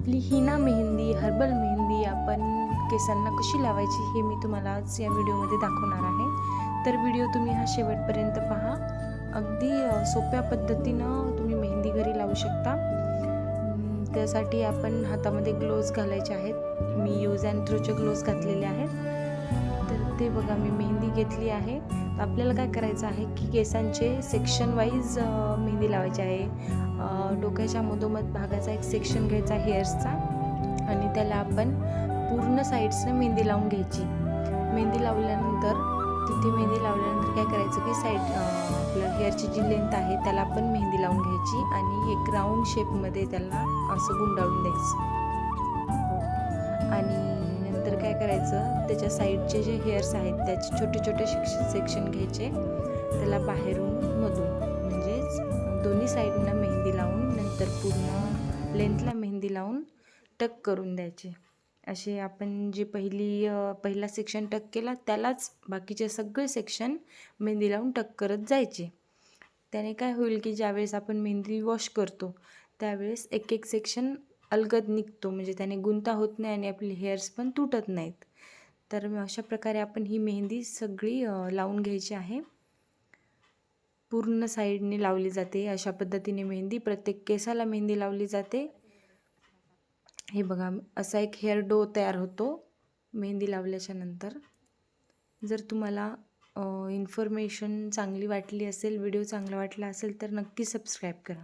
आपली हिना मेहंदी, हर्बल मेहंदी आपण केसांना कशी लावायची हे मी तुम्हाला आज या व्हिडिओमध्ये दाखवणार आहे. तर व्हिडिओ तुम्ही हा शेवटपर्यंत पहा. अगदी सोप्या पद्धतीनं तुम्ही मेहंदी घरी लावू शकता. त्यासाठी आपण हातामध्ये ग्लोव्ज घालायचे आहेत. मी यूज अँड थ्रोचे ग्लोव्ज घातलेले आहेत. तर ते बघा मी मेहंदी घेतली आहे. तर आपल्याला काय करायचं आहे की केसांचे सेक्शन वाईज मेहंदी लावायची आहे. डोक्याच्या मधोमध भागाचा एक सेक्शन घ्यायचा हेअर्सचा आणि त्याला आपण पूर्ण साईड्सने मेहंदी लावून घ्यायची. मेहंदी लावल्यानंतर काय करायचं की आपलं हेअरची जी लेंथ आहे त्याला आपण मेहंदी लावून घ्यायची आणि एक राऊंड शेपमध्ये त्याला असं गुंडाळून द्यायचं. आणि नंतर काय करायचं, त्याच्या साईडचे जे हेअर्स आहेत त्याचे छोटे छोटे सेक्शन घ्यायचे, त्याला बाहेरून मधून म्हणजेच दोन्ही साईडनं मेहंदी लावून नंतर पूर्ण लेंथला मेहंदी लावून टक करून द्यायचे. असे आपण जे पहिला सेक्शन टक केला त्यालाच बाकीचे सगळे सेक्शन मेहंदी लावून टक करत जायचे. त्याने काय होईल की ज्यावेळेस आपण मेहंदी वॉश करतो त्यावेळेस एक एक सेक्शन अलगद निघतो, म्हणजे त्याने गुंता होत नाही आणि आपले हेअर्स पण तुटत नाहीत. तर अशा प्रकारे आपण ही मेहंदी सगळी लावून घ्यायची आहे. पूर्ण साईडने लावली जाते. अशा पद्धतीने मेहंदी प्रत्येक केसाला मेहंदी लावली जाते. हे बघा असा एक हेअर डो तयार होतो मेहंदी लावल्याच्या नंतर. जर तुम्हाला इन्फॉर्मेशन चांगली वाटली असेल, व्हिडिओ चांगला वाटला असेल तर नक्की सबस्क्राईब करा.